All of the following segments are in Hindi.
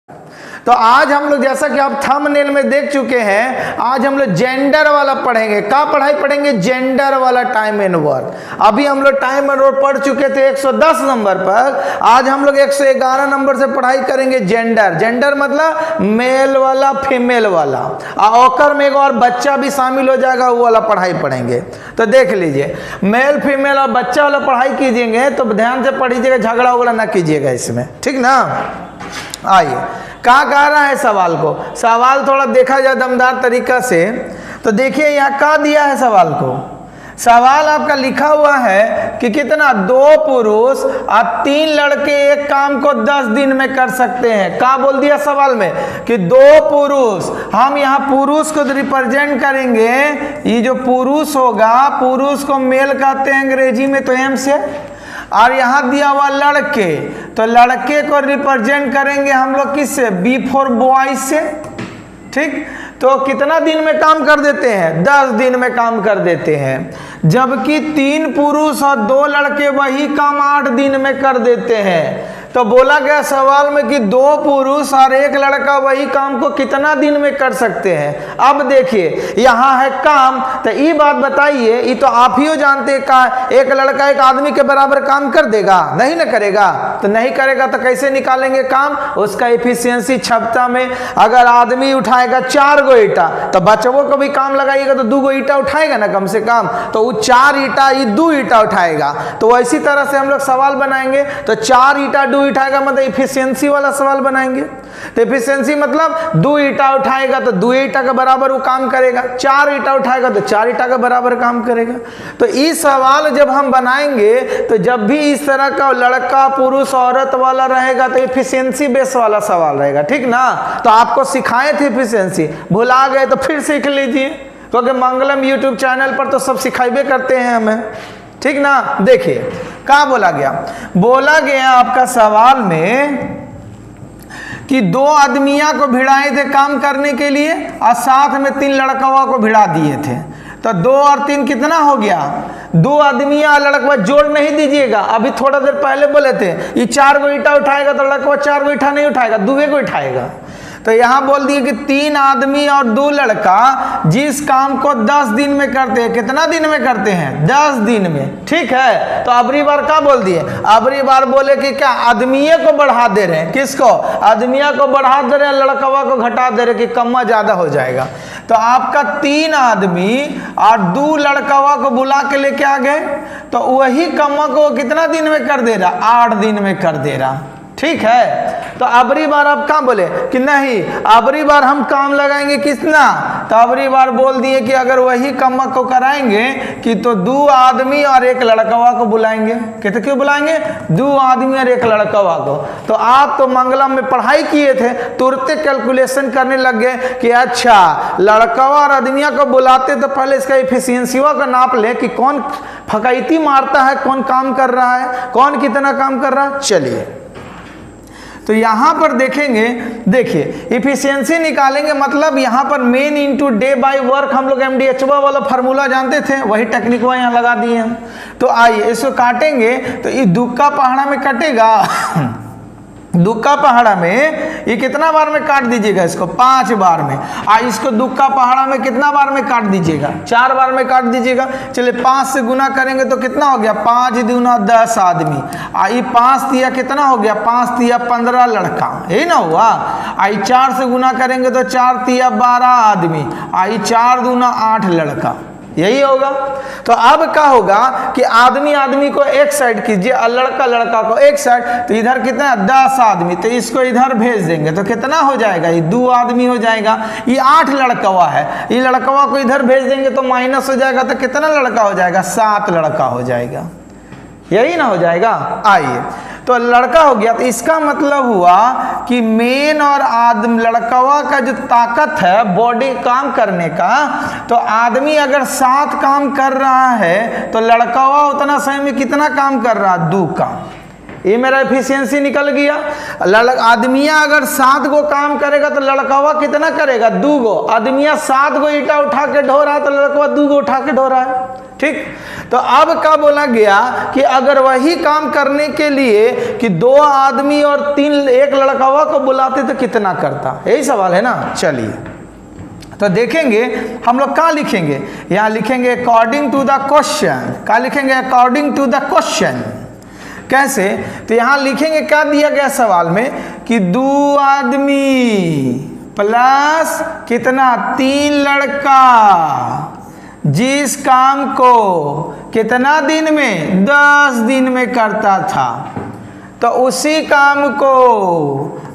तो आज हम लोग जैसा कि आप थंबनेल में देख चुके हैं, आज हम लोग जेंडर वाला पढ़ेंगे। क्या पढ़ाई पढ़ेंगे? जेंडर वाला टाइम एंड वर्क। अभी हम लोग टाइम एंड वर्क पढ़ चुके थे 110 नंबर पर। आज हम लोग 111 नंबर से पढ़ाई करेंगे जेंडर। जेंडर मतलब मेल वाला फीमेल वाला, और में एक और बच्चा भी शामिल हो जाएगा, वो वाला पढ़ाई पढ़ेंगे। तो देख लीजिए, मेल फीमेल और बच्चा वाला पढ़ाई कीजिएंगे तो ध्यान से पढ़िएगा, झगड़ा उगड़ा ना कीजिएगा इसमें, ठीक ना। आइए, कहाँ कह रहा है सवाल को? सवाल थोड़ा देखा जाए दमदार तरीका से तो देखिए यहाँ कहाँ दिया है सवाल को। सवाल आपका लिखा हुआ है कि कितना 2 पुरुष और 3 लड़के एक काम को 10 दिन में कर सकते हैं। क्या बोल दिया सवाल में कि 2 पुरुष, हम यहाँ पुरुष को रिप्रेजेंट करेंगे। ये जो पुरुष होगा, पुरुष को मेल कहते हैं अंग्रेजी में, तो एम से। और यहाँ दिया हुआ लड़के, तो लड़के को रिप्रेजेंट करेंगे हम लोग किससे? बी फॉर बॉयज से, ठीक। तो कितना दिन में काम कर देते हैं? 10 दिन में काम कर देते हैं। जबकि 3 पुरुष और 2 लड़के वही काम 8 दिन में कर देते हैं। तो बोला गया सवाल में कि 2 पुरुष और 1 लड़का वही काम को कितना दिन में कर सकते हैं। अब देखिए यहाँ है काम, तो ये बात बताइए, ये तो आप ही जानते हैं का एक लड़का एक आदमी के बराबर काम कर देगा? नहीं ना करेगा। तो नहीं करेगा तो कैसे निकालेंगे काम? उसका एफिशिएंसी क्षमता में अगर आदमी उठाएगा 4 गो ईटा, तो बच्चों को भी काम लगाइएगा तो 2 गो ईटा उठाएगा ना कम से कम। तो वो 4 ईटा, ये 2 ईटा उठाएगा। तो इसी तरह से हम लोग सवाल बनाएंगे, तो 4 ईटा 2 उठाएगा, मतलब इफिशिएंसी वाला सवाल बनाएंगे। तो इफिशिएंसी मतलब 2 ईटा उठाएगा तो 2 ईटा के बराबर वो काम करेगा, 4 ईटा उठाएगा तो 4 ईटा के बराबर काम करेगा। तो इस सवाल जब हम बनाएंगे तो जब भी इस तरह का लड़का पुरुष औरत वाला रहेगा तो इफिशिएंसी बेस वाला सवाल रहेगा, ठीक ना। तो आपको सिखाए थे इफिशिएंसी, भुला गए तो फिर सीख लीजिए, क्योंकि मंगलम यूट्यूब चैनल पर तो सब सिखाइबे करते हैं हमें, ठीक ना। देखिए क्या बोला गया? बोला गया आपका सवाल में कि 2 आदमिया को भिड़ाए थे काम करने के लिए और साथ में 3 लड़कवा को भिड़ा दिए थे। तो 2 और 3 कितना हो गया? 2 आदमिया लड़कवा जोड़ नहीं दीजिएगा। अभी थोड़ा देर पहले बोले थे ये 4 गो ईटा उठाएगा तो लड़कवा 4 गो ईटा नहीं उठाएगा, 2 को उठाएगा। तो यहाँ बोल दिए कि 3 आदमी और 2 लड़का जिस काम को 10 दिन में करते हैं। कितना दिन में करते हैं? 10 दिन में, ठीक है। तो अबरी बार क्या बोल दिए? अबरी बार बोले कि क्या आदमिये को बढ़ा दे रहे हैं। किसको? आदमिया को बढ़ा दे रहे हैं, लड़कवा को घटा दे रहे हैं कि कम्मा ज्यादा हो जाएगा। तो आपका 3 आदमी और 2 लड़कवा को बुला के लेके आ गए, तो वही कम्मा को कितना दिन में कर दे रहा? 8 दिन में कर दे रहा, ठीक है। तो अबरी बार आप क्या बोले कि नहीं, अबरी बार हम काम लगाएंगे कितना? तो अबरी बार बोल दिए कि अगर वही कम्मा को कराएंगे कि तो 2 आदमी और 1 लड़कवा को बुलाएंगे। कहते क्यों बुलाएंगे? 2 आदमी और 1 लड़कवा को। तो आप तो मंगलम में पढ़ाई किए थे, तुरंत कैलकुलेशन करने लग गए कि अच्छा लड़कवा और आदमिया को बुलाते तो पहले इसका एफिशिएंसीवा का नाप ले कि कौन फकैती मारता है, कौन काम कर रहा है, कौन कितना काम कर रहा है। चलिए तो यहाँ पर देखेंगे, देखिए इफिशियंसी निकालेंगे, मतलब यहाँ पर main into day by work, हम लोग MDHवा वाला फार्मूला जानते थे, वही टेक्निक वो यहाँ लगा दिए हम। तो आइए इसको काटेंगे, तो ये दुक्का पहाड़ा में कटेगा। दुक्का पहाड़ा में ये कितना बार में काट दीजिएगा? इसको 5 बार में। इसको दुक्का पहाड़ा में कितना बार में काट दीजिएगा? 4 बार में काट दीजिएगा। चलिए 5 से गुना करेंगे तो कितना हो गया? 5 दूना 10 आदमी। आई 5 दिया कितना हो गया? 5 दिया 15 लड़का, यही ना हुआ। आई 4 से गुना करेंगे तो 4 दिया 12 आदमी। आई 4 दूना 8 लड़का, यही होगा। तो अब क्या होगा कि आदमी आदमी को एक साइड कीजिए और लड़का लड़का को एक साइड, तो इधर कितना? 10 आदमी, तो इसको इधर भेज देंगे तो कितना हो जाएगा? ये 2 आदमी हो जाएगा। ये 8 लड़कवा है, ये लड़कवा को इधर भेज देंगे तो माइनस हो जाएगा, तो कितना लड़का हो जाएगा? 7 लड़का हो जाएगा, यही ना हो जाएगा। आइए तो लड़का हो गया, तो इसका मतलब हुआ कि मेन और आदमी लड़कवा का जो ताकत है बॉडी काम करने का, तो आदमी अगर 7 काम कर रहा है तो लड़कवा उतना समय में कितना काम कर रहा है? 2 काम। ये मेरा एफिशिएंसी निकल गया। आदमिया अगर 7 गो काम करेगा तो लड़कवा कितना करेगा? 2 गो। आदमिया 7 गो ईटा उठा के ढो रहा है तो लड़कवा 2 गो उठा के ढो रहा है। ठीक। तो अब क्या बोला गया कि अगर वही काम करने के लिए कि 2 आदमी और 1 लड़कावा को बुलाते तो कितना करता, यही सवाल है ना। चलिए तो देखेंगे हम लोग क्या लिखेंगे, यहाँ लिखेंगे अकॉर्डिंग टू द क्वेश्चन। क्या लिखेंगे, अकॉर्डिंग टू द क्वेश्चन। कैसे, तो यहाँ लिखेंगे क्या दिया गया सवाल में कि 2 आदमी प्लस कितना 3 लड़का जिस काम को कितना दिन में 10 दिन में करता था, तो उसी काम को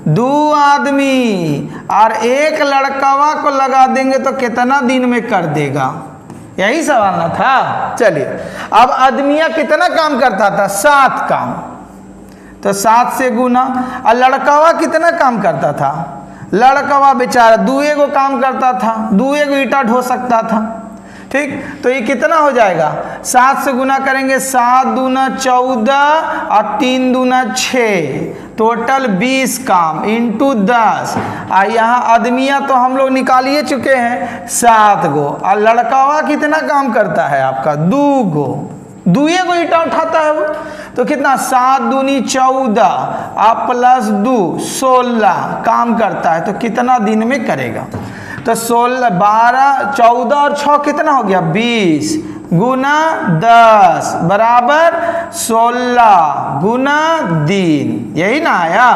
2 आदमी और 1 लड़कावा को लगा देंगे तो कितना दिन में कर देगा, यही सवाल ना था। चलिए अब आदमिया कितना काम करता था, 7 काम, तो 7 से गुना। और लड़कावा कितना काम करता था, लड़कावा बेचारा 2 को काम करता था, 2 ईंटा ढो सकता था। ठीक, तो ये कितना हो जाएगा, 7 से गुना करेंगे, 7 दूना 14 और 3 दूना 6, टोटल 20 काम इंटू 10। और यहाँ आदमिया तो हम लोग निकालिए चुके हैं 7 गो, और लड़कावा कितना काम करता है आपका 2 गो, 2 ईंटा उठाता है वो, तो कितना 7 दूनी 14 और प्लस 2 16 काम करता है, तो कितना दिन में करेगा, तो 16 12 14 और 6 कितना हो गया 20 गुना 10 बराबर 16 गुना दिन, यही ना आया।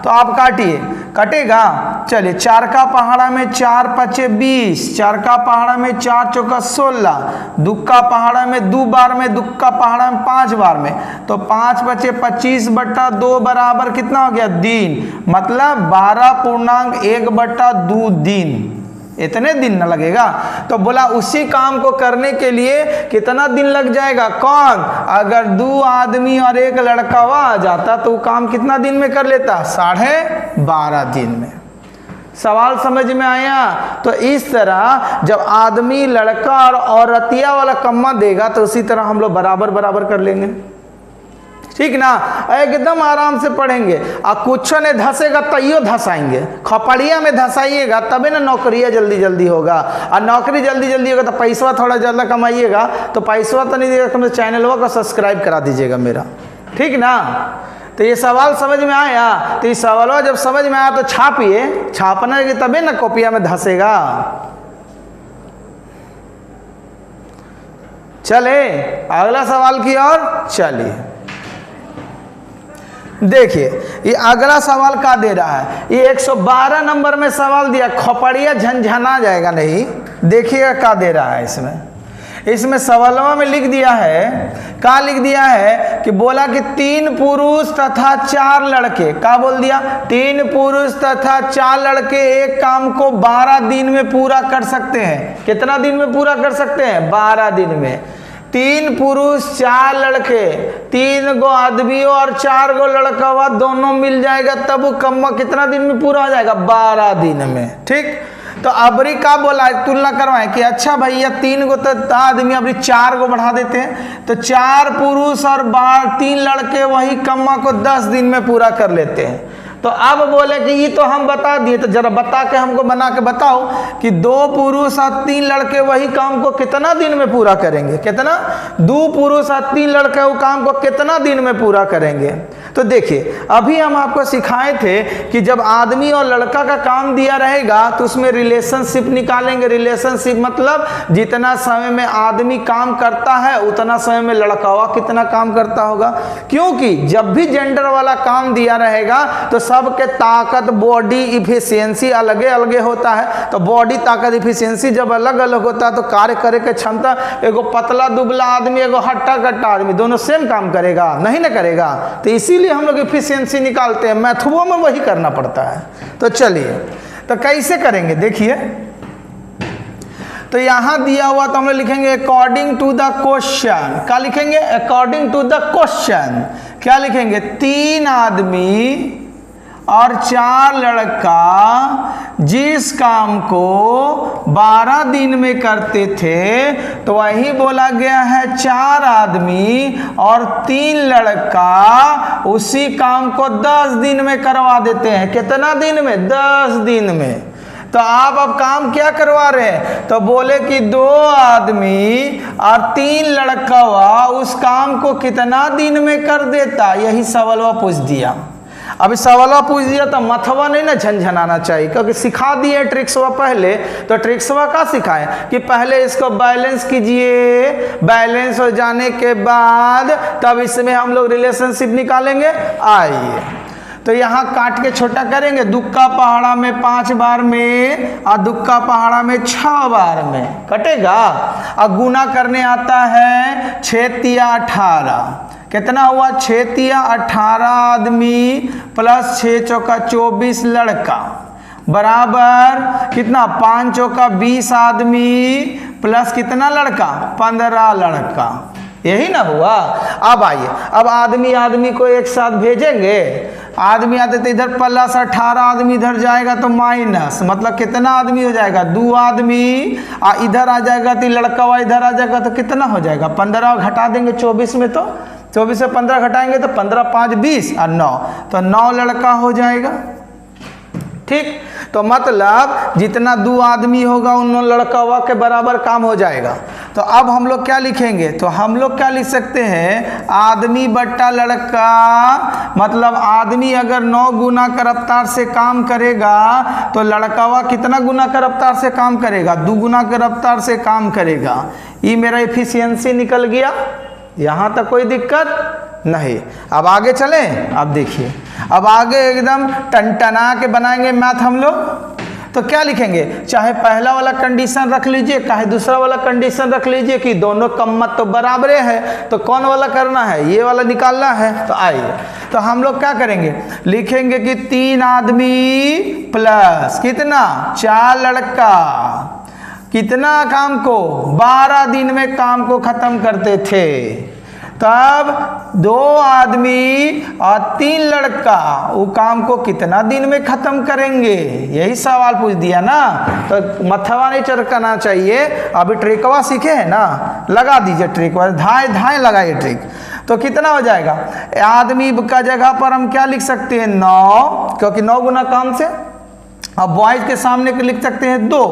तो आप काटिए, कटेगा। चलिए 4 का पहाड़ा में 4 पचे 20, 4 का पहाड़ा में 4 चौका 16, 2 का पहाड़ा में 2 बार में, 2 का पहाड़ा में 5 बार में, तो 5 पचे 25/2 बराबर कितना हो गया दिन, मतलब 12.1/2 दिन, इतने दिन न लगेगा। तो बोला उसी काम को करने के लिए कितना दिन लग जाएगा, कौन, अगर 2 आदमी और 1 लड़कावा आ जाता तो काम कितना दिन में कर लेता, 12.5 दिन में। सवाल समझ में आया। तो इस तरह जब आदमी लड़का और औरतिया वाला कम्मा देगा तो उसी तरह हम लोग बराबर बराबर कर लेंगे, ठीक ना, एकदम आराम से पढ़ेंगे। और कुछ ने धसेगा तैयो धसाएंगे, खपड़िया में धसाइएगा तबे ना नौकरिया जल्दी जल्दी होगा, और नौकरी जल्दी जल्दी होगा तो पैसा थोड़ा ज़्यादा कमाइएगा, तो पैसा तो नहीं देगा, कम से चैनलवा को सब्सक्राइब करा दीजिएगा मेरा, ठीक ना। तो ये सवाल समझ में आया। तो ये सवाल जब समझ में आया तो छापिए, छापना कि तबे ना कॉपिया में धसेगा। चले अगला सवाल की ओर चलिए। देखिए ये अगला सवाल का दे रहा है, ये 112 नंबर में सवाल दिया, खोपड़िया झंझना जाएगा नहीं। देखिएगा क्या दे रहा है इसमें सवालों में लिख दिया है, क्या लिख दिया है कि बोला कि 3 पुरुष तथा 4 लड़के, क्या बोल दिया, 3 पुरुष तथा 4 लड़के एक काम को 12 दिन में पूरा कर सकते हैं। कितना दिन में पूरा कर सकते हैं, 12 दिन में। 3 पुरुष 4 लड़के, 3 गो आदमी और 4 गो लड़का हुआ, दोनों मिल जाएगा तब वो कम्मा कितना दिन में पूरा हो जाएगा, 12 दिन में। ठीक, तो अबरी का बोला तुलना करवाए कि अच्छा भैया 3 गो तो आदमी, अबरी 4 गो बढ़ा देते हैं, तो 4 पुरुष और 3 लड़के वही कम्मा को 10 दिन में पूरा कर लेते हैं। तो अब बोले कि ये तो हम बता दिए, तो जरा बता के हमको बना के बताओ कि 2 पुरुष और 3 लड़के वही काम को कितना दिन में पूरा करेंगे, कितना, 2 पुरुष और 3 लड़के वो काम को कितना दिन में पूरा करेंगे। तो देखिए अभी हम आपको सिखाए थे कि जब आदमी और लड़का का काम दिया रहेगा तो उसमें रिलेशनशिप निकालेंगे। रिलेशनशिप मतलब जितना समय में आदमी काम करता है उतना समय में लड़कावा कितना काम करता होगा, क्योंकि जब भी जेंडर वाला काम दिया रहेगा तो सबके ताकत, बॉडी इफिशियंसी अलग अलग होता है। तो बॉडी ताकत इफिशियंसी जब अलग अलग होता है तो कार्य करे के क्षमता, एगो पतला दुबला आदमी एगो हट्टा कट्टा आदमी दोनों सेम काम करेगा, नहीं ना करेगा। तो इसीलिए हम लोग इफिशियंसी निकालते हैं, मैथुओं में वही करना पड़ता है। तो चलिए तो कैसे करेंगे देखिए, तो यहां दिया हुआ तो हम लोग लिखेंगे अकॉर्डिंग टू द क्वेश्चन। क्या लिखेंगे, अकॉर्डिंग टू द क्वेश्चन। क्या लिखेंगे, 3 आदमी और 4 लड़का जिस काम को 12 दिन में करते थे, तो वही बोला गया है 4 आदमी और 3 लड़का उसी काम को 10 दिन में करवा देते हैं। कितना दिन में, 10 दिन में। तो आप अब काम क्या करवा रहे हैं, तो बोले कि 2 आदमी और 3 लड़का उस काम को कितना दिन में कर देता, यही सवालवा पूछ दिया। अभी सवाल पूछ दिया तो मथवा नहीं ना झंझनाना चाहिए, क्योंकि सिखा दिए ट्रिक्सवा पहले। तो ट्रिक्सवा का सिखाएं कि पहले इसको बैलेंस कीजिए, बैलेंस हो जाने के बाद तब इसमें हम लोग रिलेशनशिप निकालेंगे। आइए तो यहाँ काट के छोटा करेंगे, दुक्का पहाड़ा में 5 बार में और दुक्का पहाड़ा में 6 बार में कटेगा। और गुना करने आता है 6 तिया 18, कितना हुआ 6 तिया 18 आदमी प्लस 6 चौका 24 लड़का बराबर कितना 5 चौका 20 आदमी प्लस कितना लड़का 15 लड़का, यही ना हुआ। अब आइए, अब आदमी आदमी को एक साथ भेजेंगे, आदमी आते तो इधर प्लस 18 आदमी इधर जाएगा तो माइनस, मतलब कितना आदमी हो जाएगा 2 आदमी, इधर आ जाएगा तो लड़का हुआ इधर आ जाएगा तो कितना हो जाएगा 15 घटा देंगे 24 में, तो 24 से 15 घटाएंगे तो 15 5 20 और 9, तो 9 लड़का हो जाएगा। ठीक, तो मतलब जितना 2 आदमी होगा उन लड़का हुआ के बराबर काम हो जाएगा। तो अब हम लोग क्या लिखेंगे, तो हम लोग क्या लिख सकते हैं आदमी बट्टा लड़का, मतलब आदमी अगर 9 गुना का रफ्तार से काम करेगा तो लड़का हुआ कितना गुना का रफ्तार से काम करेगा 2 गुना का रफ्तार से काम करेगा। ये मेरा एफिशिएंसी निकल गया, यहाँ तक कोई दिक्कत नहीं। अब आगे चलें, अब देखिए अब आगे एकदम टनटना के बनाएंगे मैथ हम लोग। तो क्या लिखेंगे, चाहे पहला वाला कंडीशन रख लीजिए चाहे दूसरा वाला कंडीशन रख लीजिए कि दोनों कम्मत तो बराबरे है, तो कौन वाला करना है, ये वाला निकालना है। तो आइए तो हम लोग क्या करेंगे, लिखेंगे कि 3 आदमी प्लस कितना 4 लड़का कितना काम को 12 दिन में काम को खत्म करते थे, तब 2 आदमी और 3 लड़का वो काम को कितना दिन में खत्म करेंगे, यही सवाल पूछ दिया ना। तो मथवा नहीं चरकना चाहिए, अभी ट्रिकवा सीखे हैं ना, लगा दीजिए ट्रिकवा, धाए धाए लगाइए ट्रिक। तो कितना हो जाएगा, आदमी का जगह पर हम क्या लिख सकते हैं 9, क्योंकि 9 गुना काम से। अब बॉयज के सामने के लिख सकते हैं 2,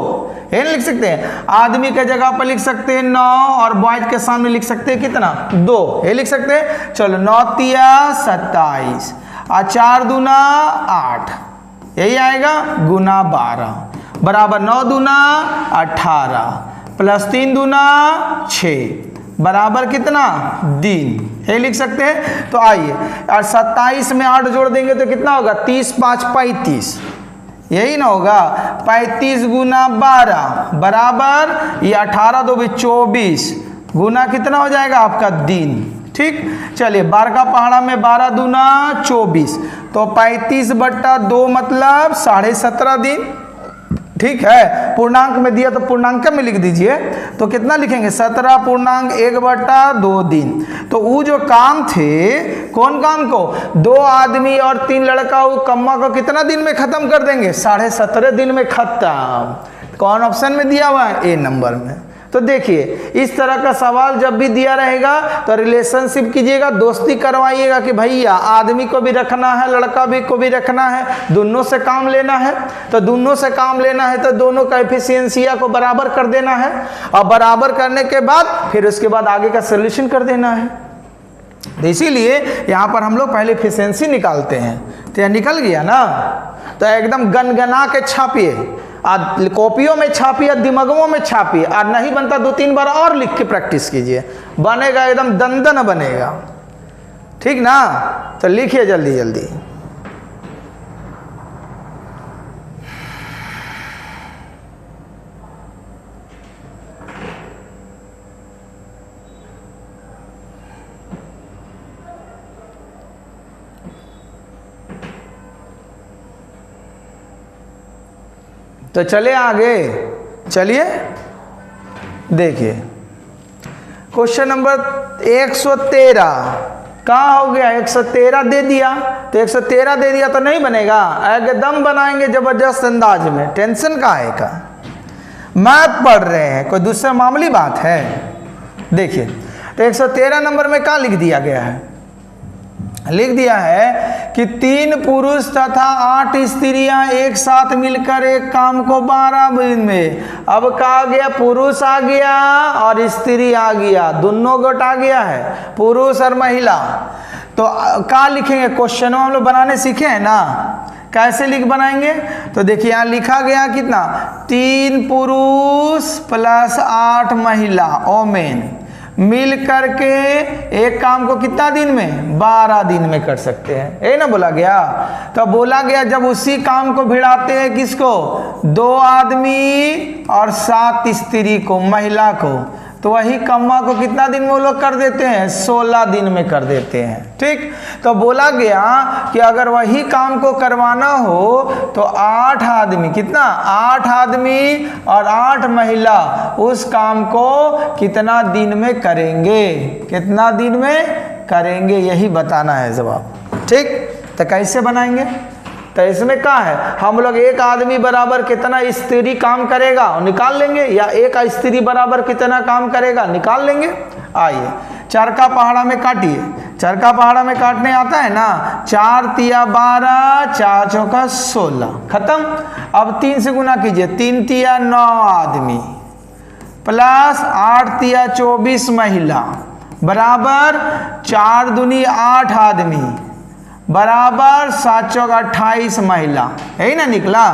ये लिख सकते हैं, आदमी के जगह पर लिख सकते हैं 9 और बॉयज के सामने लिख सकते हैं कितना 2, ये लिख सकते हैं। चलो 9 तिया 27 और 4 दूना 8, यही आएगा गुना 12 बराबर 9 दूना 18 प्लस 3 दूना 6 बराबर कितना दिन, ये लिख सकते हैं। तो आइए और 27 में 8 जोड़ देंगे तो कितना होगा 30 5 35, यही ना होगा 35 गुना 12 बराबर ये 18 2 24 गुना कितना हो जाएगा आपका दिन। ठीक, चलिए 12 का पहाड़ा में 12 दूना 24, तो 35 बट्टा 2 मतलब 17.5 दिन। ठीक है, पूर्णांक में दिया तो पूर्णांक में लिख दीजिए, तो कितना लिखेंगे 17.1/2 दिन। तो वो जो काम थे, कौन काम को 2 आदमी और 3 लड़का, वो कम्मा को कितना दिन में खत्म कर देंगे 17.5 दिन में खत्म। कौन ऑप्शन में दिया हुआ है, ए नंबर में। तो देखिए इस तरह का सवाल जब भी दिया रहेगा तो रिलेशनशिप कीजिएगा, दोस्ती करवाइएगा कि भैया आदमी को भी रखना है लड़का भी को भी रखना है, दोनों से काम लेना है। तो दोनों से काम लेना है तो दोनों का एफिशिएंसिया को बराबर कर देना है, और बराबर करने के बाद फिर उसके बाद आगे का सोल्यूशन कर देना है। तो इसीलिए यहाँ पर हम लोग पहले एफिशिएंसी निकालते हैं। तो यह निकल गया ना, तो एकदम गनगना के छापिए, कॉपियों में छापिए, दिमागों में छापिए, और नहीं बनता 2-3 बार और लिख के प्रैक्टिस कीजिए, बनेगा एकदम दंदन बनेगा। ठीक ना, तो लिखिए जल्दी जल्दी। तो चले आगे, चलिए देखिए क्वेश्चन नंबर 113 कहाँ हो गया, 113 दे दिया, तो 113 दे दिया तो नहीं बनेगा, एकदम बनाएंगे जबरदस्त अंदाज में, टेंशन का है का। मैथ पढ़ रहे हैं, कोई दूसरा मामूली बात है। देखिए तो 113 नंबर में क्या लिख दिया गया है, लिख दिया है कि 3 पुरुष तथा 8 स्त्रियां एक साथ मिलकर एक काम को 12 दिन में, अब कहा गया पुरुष आ गया और स्त्री आ गया, दोनों गोट आ गया है, पुरुष और महिला। तो क्या लिखेंगे, क्वेश्चन हम लोग बनाने सीखे हैं ना, कैसे लिख बनाएंगे। तो देखिए यहाँ लिखा गया कितना, 3 पुरुष प्लस 8 महिला ओमेन मिल करके एक काम को कितना दिन में, 12 दिन में कर सकते हैं, ये ना बोला गया। तो बोला गया जब उसी काम को भिड़ाते हैं किसको, 2 आदमी और 7 स्त्री को, महिला को, तो वही कम्मा को कितना दिन में वो लोग कर देते हैं, 16 दिन में कर देते हैं। ठीक, तो बोला गया कि अगर वही काम को करवाना हो तो 8 आदमी, कितना, 8 आदमी और 8 महिला उस काम को कितना दिन में करेंगे, कितना दिन में करेंगे, यही बताना है जवाब। ठीक, तो कैसे बनाएंगे, तो इसमें क्या है, हम लोग एक आदमी बराबर कितना स्त्री काम करेगा निकाल लेंगे, या एक स्त्री बराबर कितना काम करेगा निकाल लेंगे। आइए चरखा पहाड़ा में काटिए, चरखा पहाड़ा में काटने आता है ना, 4 तिया 12, 4 चौका 16, खत्म। अब 3 से गुना कीजिए, 3 तिया 9 आदमी प्लस 8 तिया 24 महिला बराबर 4 दूनी 8 आदमी बराबर 7 चौका 28 महिला, यही ना निकला।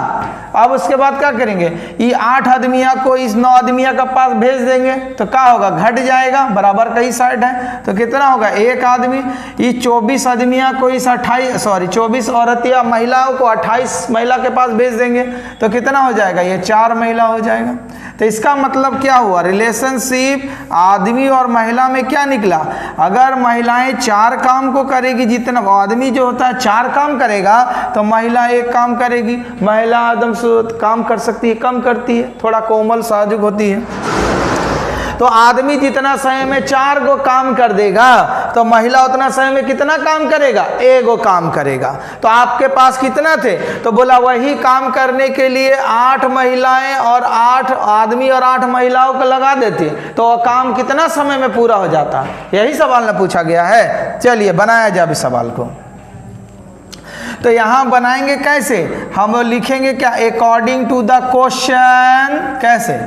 अब उसके बाद क्या करेंगे, ये 8 आदमिया को इस 9 आदमिया का पास भेज देंगे तो क्या होगा, घट जाएगा, बराबर का ही साइड है, तो कितना होगा, 1 आदमी। ये 24 आदमिया को इस 24 औरत या महिलाओं को 28 महिला के पास भेज देंगे तो कितना हो जाएगा, ये 4 महिला हो जाएगा। तो इसका मतलब क्या हुआ, रिलेशनशिप आदमी और महिला में क्या निकला, अगर महिलाएं 4 काम को करेगी, जितना आदमी जो होता है 4 काम करेगा तो महिला 1 काम करेगी। महिला एकदम काम कर सकती है, कम करती है, थोड़ा कोमल साजुक होती है। तो आदमी जितना समय में 4 गो काम कर देगा तो महिला उतना समय में कितना काम करेगा, 1 गो काम करेगा। तो आपके पास कितना थे, तो बोला वही काम करने के लिए 8 महिलाएं और 8 आदमी और 8 महिलाओं को लगा देते तो वह काम कितना समय में पूरा हो जाता। यही सवाल न पूछा गया है। चलिए बनाया जाए इस सवाल को। तो यहां बनाएंगे कैसे, हम लिखेंगे क्या, अकॉर्डिंग टू द क्वेश्चन, कैसे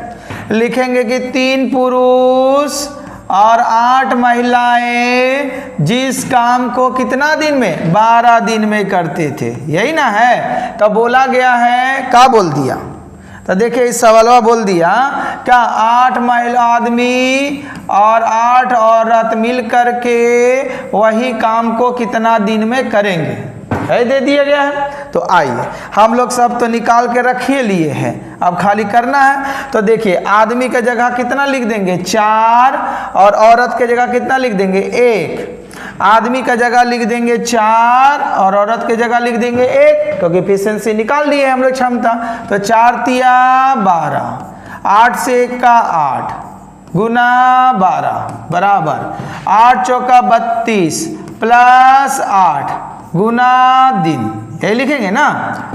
लिखेंगे कि 3 पुरुष और 8 महिलाएं जिस काम को कितना दिन में, 12 दिन में करते थे, यही ना है। तो बोला गया है, क्या बोल दिया, तो देखिए इस सवाल बोल दिया क्या, 8 महिला आदमी और 8 औरत मिल करके वही काम को कितना दिन में करेंगे, है दे दिया गया है। तो आइए हम लोग सब तो निकाल के रखिए लिए हैं, अब खाली करना है। तो देखिए आदमी का जगह कितना लिख देंगे, 4, और औरत के जगह कितना लिख देंगे, 1। आदमी का जगह लिख देंगे 4 और औरत के जगह लिख देंगे 1, क्योंकि एफिशिएंसी निकाल लिए हम लोग क्षमता। तो 4 तिया 12, 8 से 1 का 8 गुना 12 बराबर 8 चौका 32 प्लस 8 गुना दिन, यही लिखेंगे ना।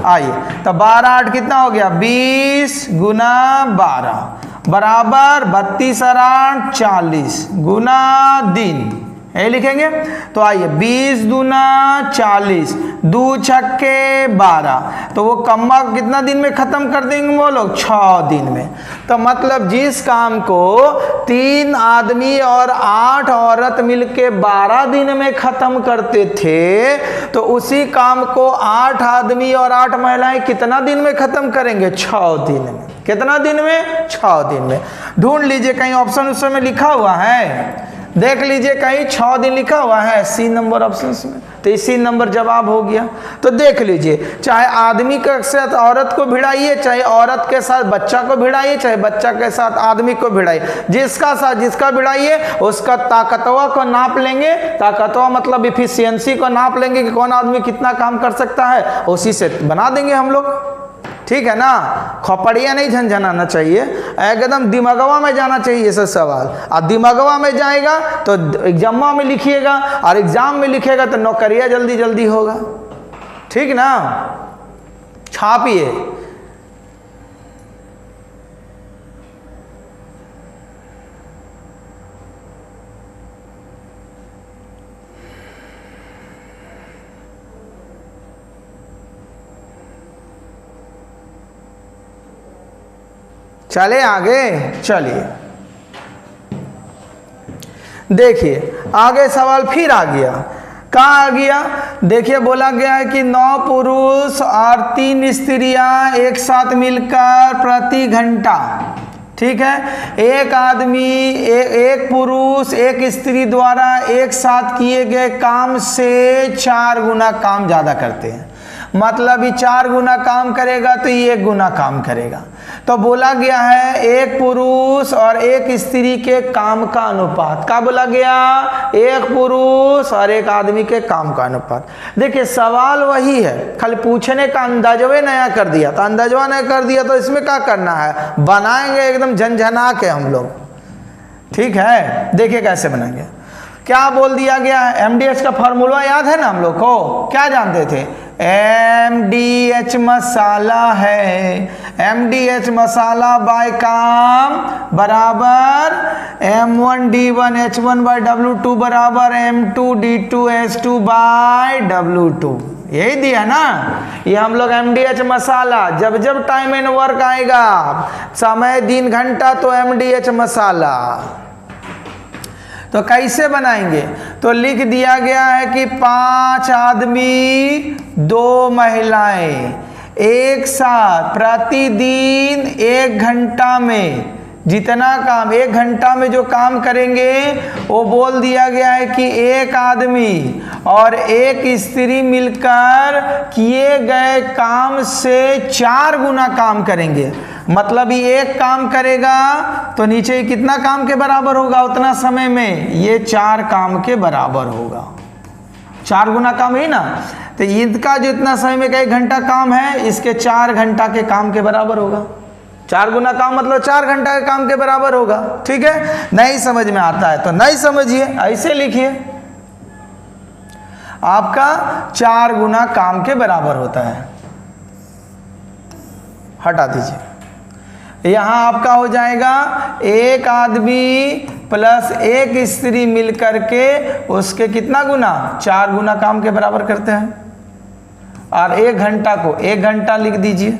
आइए तो 12 8 कितना हो गया, 20 गुना 12 बराबर 32 और 8 40 गुना दिन, यही लिखेंगे। तो आइए 20 दूना 40, 2 छक्के 12, तो वो कम्मा कितना दिन में खत्म कर देंगे वो लोग, 6 दिन में। तो मतलब जिस काम को 3 आदमी और 8 औरत मिलके 12 दिन में खत्म करते थे, तो उसी काम को 8 आदमी और 8 महिलाएं कितना दिन में खत्म करेंगे, 6 दिन में। कितना दिन में, 6 दिन में। ढूंढ लीजिए कहीं ऑप्शन उस समय लिखा हुआ है, देख लीजिए कहीं 6 दिन लिखा हुआ है सी नंबर ऑप्शन में, तो इसी नंबर जवाब हो गया। तो देख लीजिए, चाहे आदमी के साथ औरत को भिड़ाइए, चाहे औरत के साथ बच्चा को भिड़ाइए, चाहे बच्चा के साथ आदमी को भिड़ाइए, जिसका साथ जिसका भिड़ाइए उसका ताकतवा को नाप लेंगे। ताकतवा मतलब इफिशियंसी को नाप लेंगे कि कौन आदमी कितना काम कर सकता है, उसी से बना देंगे हम लोग। ठीक है ना, खोपड़िया नहीं झंझनाना चाहिए, एकदम दिमागवा में जाना चाहिए सब सवाल। और दिमागवा में जाएगा तो एग्जाम में लिखिएगा, और एग्जाम में लिखेगा तो नौकरिया जल्दी जल्दी होगा। ठीक ना, छापिए। चले आगे, चलिए देखिए आगे सवाल फिर आ गया। कहाँ आ गया? देखिए बोला गया है कि 9 पुरुष और 3 स्त्रियां एक साथ मिलकर प्रति घंटा, ठीक है, एक आदमी एक पुरुष एक स्त्री द्वारा एक साथ किए गए काम से 4 गुना काम ज़्यादा करते हैं। मतलब ये 4 गुना काम करेगा तो ये 1 गुना काम करेगा। तो बोला गया है एक पुरुष और एक स्त्री के काम का अनुपात। क्या बोला गया? एक पुरुष और एक आदमी के काम का अनुपात। देखिए सवाल वही है, खाली पूछने का अंदाजवे नया कर दिया। तो अंदाजवा नया कर दिया तो इसमें क्या करना है? बनाएंगे एकदम झनझना के हम लोग, ठीक है। देखिए कैसे बनाएंगे। क्या बोल दिया गया है? MDH का फॉर्मूला याद है ना हम लोग को? क्या जानते थे? MDH मसाला है, MDH मसाला बाय काम बराबर M1D1 H1 बाय W2 बराबर M2D2 बाय W2। यही दिया ना। ये हम लोग MDH मसाला, जब जब टाइम एंड वर्क आएगा, समय दिन घंटा, तो MDH मसाला। तो कैसे बनाएंगे? तो लिख दिया गया है कि 5 आदमी 2 महिलाएं एक साथ प्रतिदिन 1 घंटा में जितना काम, 1 घंटा में जो काम करेंगे वो बोल दिया गया है कि एक आदमी और एक स्त्री मिलकर किए गए काम से 4 गुना काम करेंगे। मतलब ये एक काम करेगा तो नीचे कितना काम के बराबर होगा? उतना समय में ये 4 काम के बराबर होगा। 4 गुना काम है ना। तो इनका जो इतना समय में का 1 घंटा काम है, इसके 4 घंटा के काम के बराबर होगा। 4 गुना काम मतलब 4 घंटा के काम के बराबर होगा, ठीक है। नहीं समझ में आता है तो नहीं समझिए, ऐसे लिखिए, आपका 4 गुना काम के बराबर होता है। हटा दीजिए। यहाँ आपका हो जाएगा एक आदमी प्लस एक स्त्री मिलकर के उसके कितना गुना? 4 गुना काम के बराबर करते हैं। और 1 घंटा को 1 घंटा लिख दीजिए।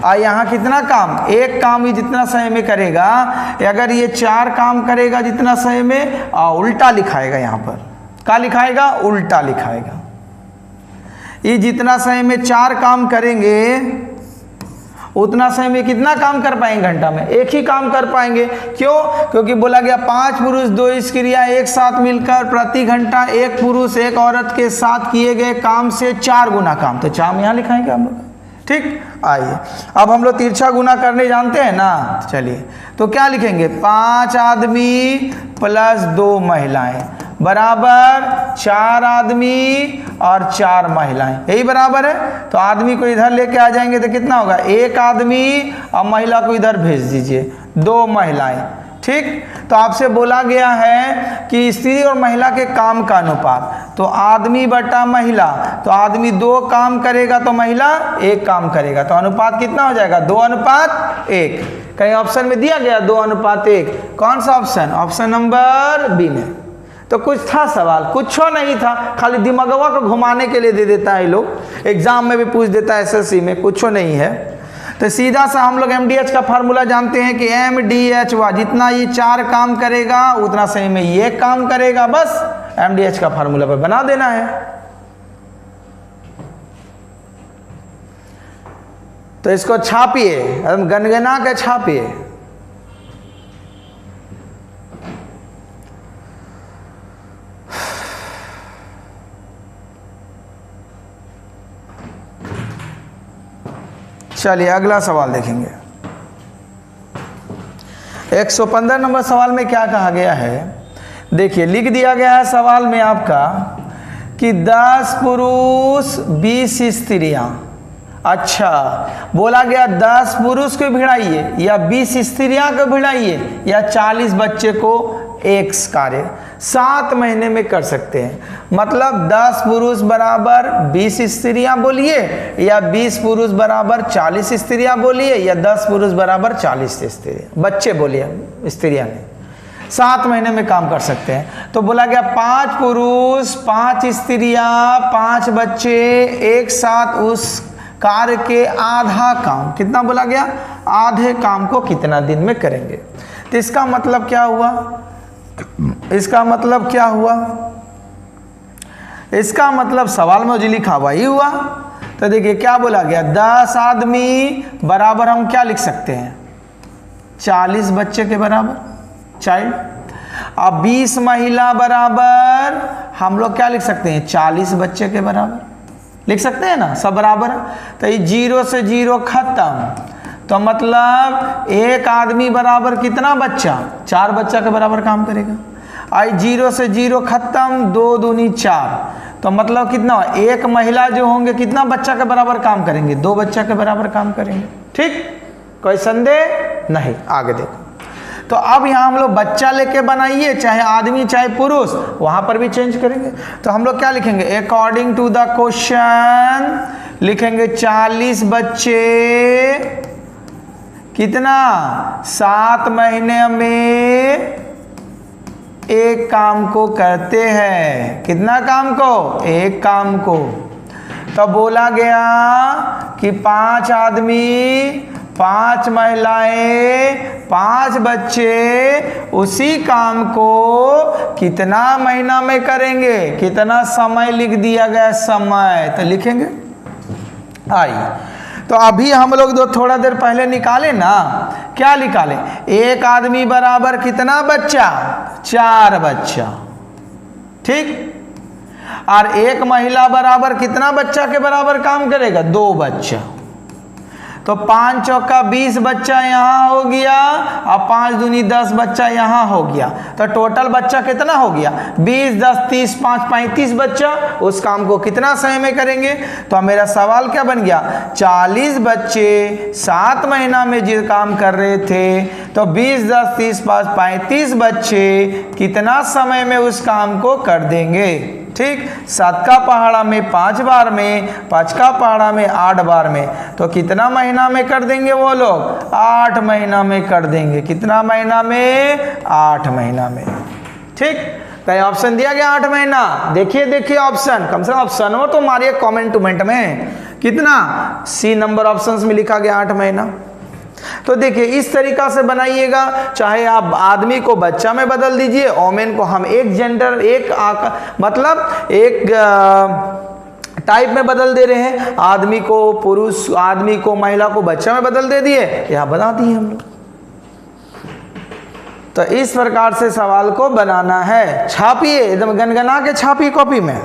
और यहाँ कितना काम? एक काम ही जितना समय में करेगा, अगर ये 4 काम करेगा जितना समय में, उल्टा लिखाएगा। यहाँ पर क्या लिखाएगा? उल्टा लिखाएगा। ये जितना समय में 4 काम करेंगे उतना समय में कितना काम कर पाएंगे? घंटा में 1 ही काम कर पाएंगे। क्यों? क्योंकि बोला गया 5 पुरुष 2 स्त्रियां एक साथ मिलकर प्रति घंटा एक पुरुष एक औरत के साथ किए गए काम से 4 गुना काम। तो 4 यहाँ लिखाएंगे हम लोग, ठीक। आइए अब हम लोग तिरछा गुना करने जानते हैं ना। चलिए तो क्या लिखेंगे? 5 आदमी प्लस 2 महिलाएं बराबर 4 आदमी और 4 महिलाएं, यही बराबर है। तो आदमी को इधर लेके आ जाएंगे तो कितना होगा? 1 आदमी और महिला को इधर भेज दीजिए, 2 महिलाएं, ठीक। तो आपसे बोला गया है कि स्त्री और महिला के काम का अनुपात, तो आदमी बटा महिला, तो आदमी 2 काम करेगा तो महिला 1 काम करेगा। तो अनुपात कितना हो जाएगा? 2:1। कहीं ऑप्शन में दिया गया 2:1? कौन सा ऑप्शन? ऑप्शन नंबर बी में। तो कुछ था सवाल? कुछ नहीं था, खाली दिमागवा को घुमाने के लिए दे देता है लोग। एग्जाम में भी पूछ देता है, SSC में। कुछ नहीं है। तो सीधा सा हम लोग MDH का फार्मूला जानते हैं कि MDH हुआ जितना ये 4 काम करेगा उतना सही में ये काम करेगा। बस MDH का फार्मूला पर बना देना है। तो इसको छापिए, एकदम गनगना के छापिए। चलिए अगला सवाल देखेंगे। 115 नंबर सवाल में क्या कहा गया है? देखिए लिख दिया गया है सवाल में आपका कि 10 पुरुष 20 स्त्रियां। अच्छा, बोला गया 10 पुरुष को भिड़ाइए या 20 स्त्रियां को भिड़ाइए या 40 बच्चे को एक कार्य 7 महीने में कर सकते हैं। मतलब 10 पुरुष बराबर 20 स्त्रियां बोलिए या 20 पुरुष बराबर 40 स्त्रियां बोलिए या 10 पुरुष बराबर 40 स्त्रियां, बच्चे बोलिए, स्त्रियां नहीं, 7 महीने में काम कर सकते हैं। तो बोला गया 5 पुरुष 5 स्त्रियां 5 बच्चे एक साथ उस कार्य के आधा काम, कितना बोला गया, आधे काम को कितना दिन में करेंगे। तो इसका मतलब क्या हुआ, इसका मतलब क्या हुआ, इसका मतलब सवाल में जो लिखा वही हुआ। तो देखिए क्या बोला गया, 10 आदमी बराबर हम क्या लिख सकते हैं, 40 बच्चे के बराबर चाइल्ड। अब 20 महिला बराबर हम लोग क्या लिख सकते हैं, 40 बच्चे के बराबर लिख सकते हैं ना, सब बराबर है। तो ये 0 से 0 खत्म, तो मतलब एक आदमी बराबर कितना बच्चा, 4 बच्चा के बराबर काम करेगा। आई 0 से 0 खत्म, 2 दूनी 4, तो मतलब कितना, एक महिला जो होंगे कितना बच्चा के बराबर काम करेंगे, 2 बच्चा के बराबर काम करेंगे। ठीक, कोई संदेह नहीं, आगे देखो। तो अब यहाँ हम लोग बच्चा लेके बनाइए, चाहे आदमी चाहे पुरुष, वहां पर भी चेंज करेंगे। तो हम लोग क्या लिखेंगे, अकॉर्डिंग टू द क्वेश्चन लिखेंगे 40 बच्चे कितना, 7 महीने में एक काम को करते हैं। कितना काम को, एक काम को। तो बोला गया कि 5 आदमी, 5 महिलाएं, 5 बच्चे उसी काम को कितना महीना में करेंगे, कितना समय लिख दिया गया, समय, तो लिखेंगे। आइए, तो अभी हम लोग जो थोड़ा देर पहले निकाले ना, क्या निकाले, एक आदमी बराबर कितना बच्चा, 4 बच्चा, ठीक। और एक महिला बराबर कितना बच्चा के बराबर काम करेगा, 2 बच्चा। तो 5 चौका 20 बच्चा यहाँ हो गया, और 5 दूनी 10 बच्चा यहाँ हो गया। तो टोटल बच्चा कितना हो गया, 20 10 30 5 35 बच्चा। उस काम को कितना समय में करेंगे। तो मेरा सवाल क्या बन गया, 40 बच्चे 7 महीना में जो काम कर रहे थे, तो 20 10 30 5 35 बच्चे कितना समय में उस काम को कर देंगे। ठीक, 7 का पहाड़ा में 5 बार में, 5 का पहाड़ा में 8 बार में, तो कितना महीना में कर देंगे वो लोग, 8 महीना में कर देंगे। कितना महीना में, 8 महीना में। ठीक, तो ऑप्शन दिया गया 8 महीना। देखिए देखिए ऑप्शन, कम से कम ऑप्शन हो तो मारिए कमेंट में, कितना, सी नंबर ऑप्शंस में लिखा गया 8 महीना। तो देखिए इस तरीका से बनाइएगा, चाहे आप आदमी को बच्चा में बदल दीजिए, ओमेन को हम एक जेंडर, एक मतलब एक टाइप में बदल दे रहे हैं, आदमी को पुरुष, आदमी को महिला को बच्चा में बदल दे दिए, यह बता दिए हम लोग। तो इस प्रकार से सवाल को बनाना है। छापिए, एकदम गनगना के छापिए कॉपी में।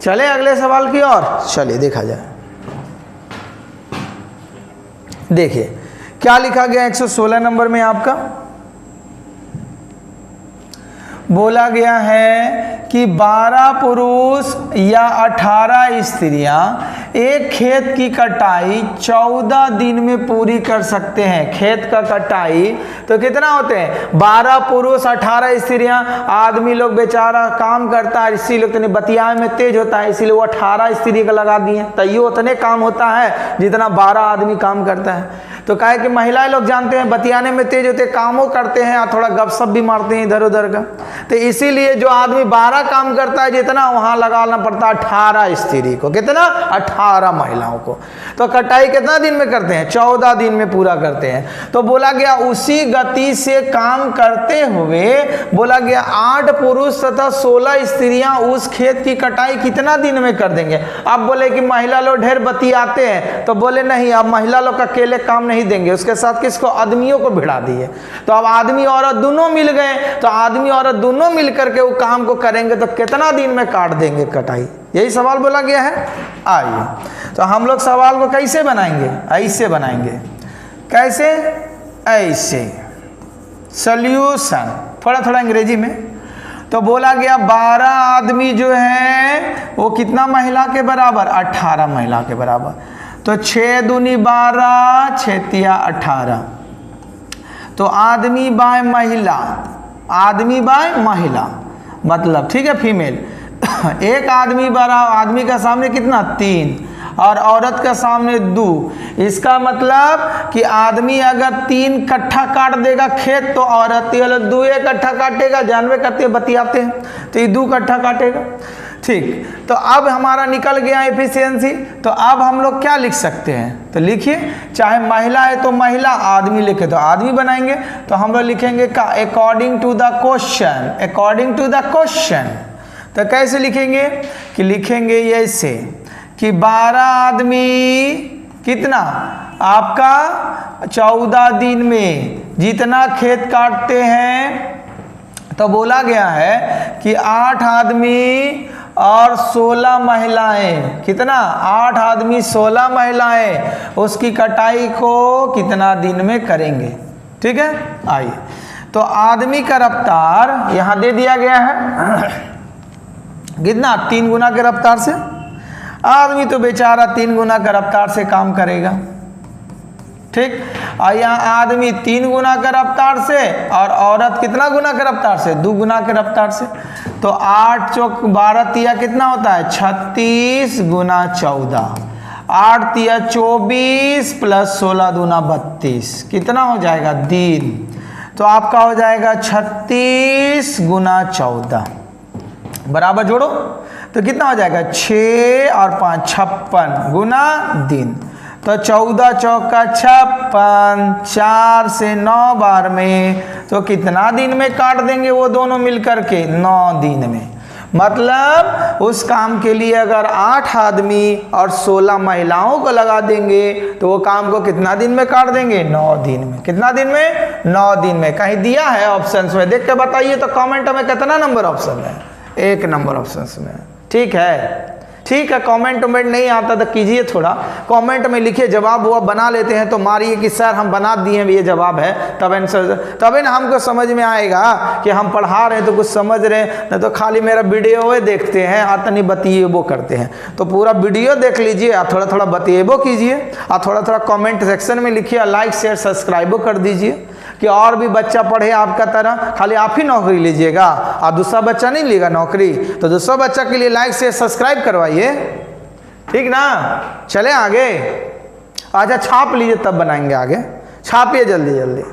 चले अगले सवाल की ओर, चलिए देखा जाए। देखिए क्या लिखा गया 116 नंबर में आपका, बोला गया है कि 12 पुरुष या 18 स्त्रियां एक खेत की कटाई 14 दिन में पूरी कर सकते हैं। खेत का कटाई तो कितना होते हैं, 12 पुरुष 18 स्त्रियां। आदमी लोग बेचारा काम करता है, इसी लोग बतिया में तेज होता है, इसीलिए वो 18 स्त्री का लगा दिए, तैयो उतने काम होता है जितना 12 आदमी काम करता है। तो कहे कि महिलाएं लोग जानते हैं बतियाने में तेज होते, कामों करते हैं और थोड़ा गपशप भी मारते हैं इधर उधर का, तो इसीलिए जो आदमी 12 काम करता है जितना, वहां लगाना पड़ता है 18 स्त्री को। कितना, 18 महिलाओं को। तो कटाई कितना दिन में करते हैं, 14 दिन में पूरा करते हैं। तो बोला गया उसी गति से काम करते हुए, बोला गया 8 पुरुष तथा 16 स्त्रियां उस खेत की कटाई कितना दिन में कर देंगे। अब बोले कि महिला लोग ढेर बतियाते हैं, तो बोले नहीं, अब महिला लोग अकेले काम नहीं देंगे, उसके साथ किसको, आदमियों को भिड़ा दिए। तो अब आदमी औरत दोनों मिल गए, तो आदमी औरत दोनों मिल करके वो काम को करेंगे, तो कितना दिन में काट देंगे कटाई, यही सवाल बोला गया है। आइए तो हम लोग सवाल को कैसे बनाएंगे, ऐसे बनाएंगे। कैसे, ऐसे। सॉल्यूशन थोड़ा थोड़ा अंग्रेजी में। तो बोला गया 12 आदमी जो है वो कितना महिला के बराबर, 18 महिला के बराबर। तो 6 दूनी 12, 6 तिया 18। तो आदमी बाय महिला, आदमी बाय महिला मतलब, ठीक है, फीमेल। एक आदमी बड़ा आदमी का सामने कितना 3 और औरत का सामने 2। इसका मतलब कि आदमी अगर 3 कट्ठा काट देगा खेत तो औरत 2 कट्ठा काटेगा। जानवे करते बतियाते हैं तो ये 2 कट्ठा काटेगा। ठीक, तो अब हमारा निकल गया एफिशिएंसी। तो अब हम लोग क्या लिख सकते हैं, तो लिखिए, चाहे महिला है तो महिला, आदमी लिखे तो आदमी बनाएंगे। तो हम लोग लिखेंगे का according to the question, according to the question. तो कैसे लिखेंगे कि लिखेंगे ऐसे कि 12 आदमी कितना आपका 14 दिन में जितना खेत काटते हैं, तो बोला गया है कि 8 आदमी और 16 महिलाएं, कितना 8 आदमी 16 महिलाएं उसकी कटाई को कितना दिन में करेंगे। ठीक है, आइए, तो आदमी का रफ्तार यहां दे दिया गया है कितना 3 गुना के रफ्तार से। आदमी तो बेचारा 3 गुना का रफ्तार से काम करेगा। ठीक, और यहाँ आदमी 3 गुना के रफ्तार से और औरत कितना गुना के रफ्तार से, 2 गुना के रफ्तार से। तो 8 चौक 12 तिया कितना होता है 36 गुना 14, 8 तिया 24 प्लस 16 दूना 32, कितना हो जाएगा दिन। तो आपका हो जाएगा 36 गुना 14 बराबर जोड़ो तो कितना हो जाएगा 6 और 5 56 गुना दिन। तो 14 चौका 56, 4 से 9 बार में, तो कितना दिन में काट देंगे वो दोनों मिलकर के 9 दिन में। मतलब उस काम के लिए अगर 8 आदमी और 16 महिलाओं को लगा देंगे तो वो काम को कितना दिन में काट देंगे 9 दिन में। कितना दिन में 9 दिन में। कहीं दिया है ऑप्शन में, देख के बताइए तो कमेंट में कितना नंबर ऑप्शन है, 1 नंबर ऑप्शन में। ठीक है, ठीक है, कमेंट वमेंट नहीं आता तो कीजिए, थोड़ा कमेंट में लिखिए, जवाब वो बना लेते हैं तो मारिए कि सर हम बना दिए ये जवाब है, तभी ना हमको समझ में आएगा कि हम पढ़ा रहे हैं तो कुछ समझ रहे हैं, नहीं तो खाली मेरा वीडियो देखते हैं आतनी बतिएबो करते हैं। तो पूरा वीडियो देख लीजिए और थोड़ा थोड़ा बतिएबो कीजिए और थोड़ा थोड़ा कमेंट सेक्शन में लिखिए, लाइक शेयर सब्सक्राइबो कर दीजिए कि और भी बच्चा पढ़े आपका तरह। खाली आप ही नौकरी लीजिएगा और दूसरा बच्चा नहीं लेगा नौकरी, तो दूसरा बच्चा के लिए लाइक शेयर सब्सक्राइब करवाइए। ठीक ना, चले आगे। अच्छा छाप लीजिए तब बनाएंगे आगे, छापिए जल्दी जल्दी।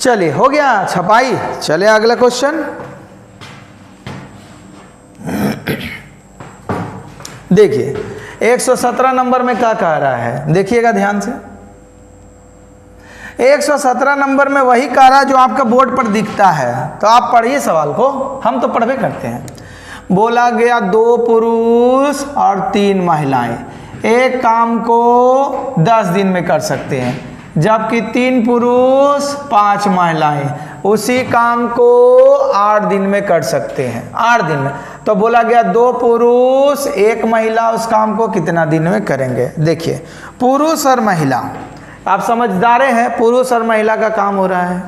चलिए हो गया छपाई। चले अगला क्वेश्चन देखिए, 117 नंबर में क्या कह रहा है, देखिएगा ध्यान से। 117 नंबर में वही कह रहा है जो आपका बोर्ड पर दिखता है, तो आप पढ़िए सवाल को, हम तो पढ़वे करते हैं। बोला गया 2 पुरुष और 3 महिलाएं एक काम को 10 दिन में कर सकते हैं, जबकि 3 पुरुष 5 महिलाएं उसी काम को 8 दिन में कर सकते हैं, 8 दिन में। तो बोला गया 2 पुरुष 1 महिला उस काम को कितना दिन में करेंगे। देखिए पुरुष और महिला, आप समझदार हैं, पुरुष और महिला का काम हो रहा है,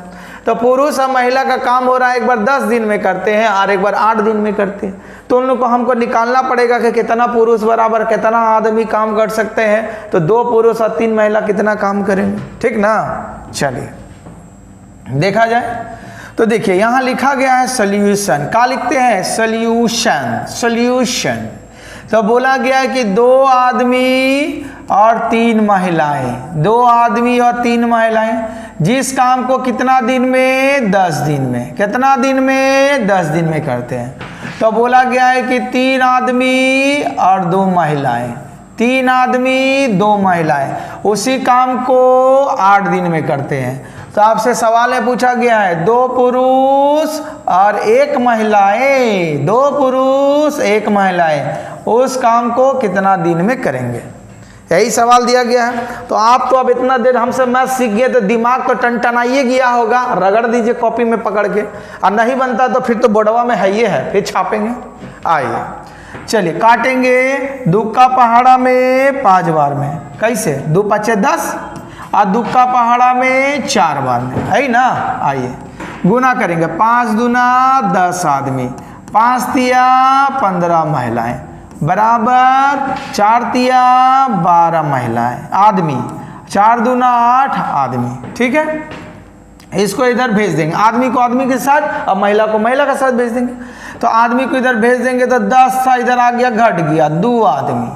तो पुरुष और महिला का काम हो रहा है, एक बार 10 दिन में करते हैं और एक बार 8 दिन में करते हैं। तो उन लोग को हमको निकालना पड़ेगा कि कितना पुरुष बराबर कितना आदमी काम कर सकते हैं। तो 2 पुरुष और 3 महिला कितना काम करेंगे, ठीक ना। चलिए देखा जाए तो देखिए यहाँ लिखा गया है सॉल्यूशन, क्या लिखते हैं सॉल्यूशन, सॉल्यूशन। तो बोला गया है कि 2 आदमी और 3 महिलाएं, 2 आदमी और 3 महिलाएं जिस काम को कितना दिन में 10 दिन में, कितना दिन में 10 दिन में करते हैं। तो बोला गया है कि 3 आदमी और 2 महिलाएं, 3 आदमी 2 महिलाएं उसी काम को 8 दिन में करते हैं। तो आपसे सवाल है, पूछा गया है 2 पुरुष और 1 महिलाएं, 2 पुरुष 1 महिलाएं उस काम को कितना दिन में करेंगे, यही सवाल दिया गया है। तो आप तो अब इतना देर हमसे मैथ सीख गए तो दिमाग तो टनटनाइए गया होगा, रगड़ दीजिए कॉपी में पकड़ के, और नहीं बनता तो फिर तो बोर्डवा में है ये है, फिर छापेंगे। आइए चलिए काटेंगे 2 का पहाड़ा में 5 बार में, कैसे 2 × 5 = 10 और 2 का पहाड़ा में 4 बार में, है ना। आइए गुना करेंगे, 5 दूना 10 आदमी, 5 तिया 15 महिलाएं, बराबर 4 तिया 12 महिलाएं आदमी, 4 दूना 8 आदमी। ठीक है, इसको इधर भेज देंगे, आदमी को आदमी के साथ, अब महिला को महिला के साथ भेज देंगे। तो आदमी को इधर भेज देंगे तो 10 था, इधर आ गया घट गया 2 आदमी।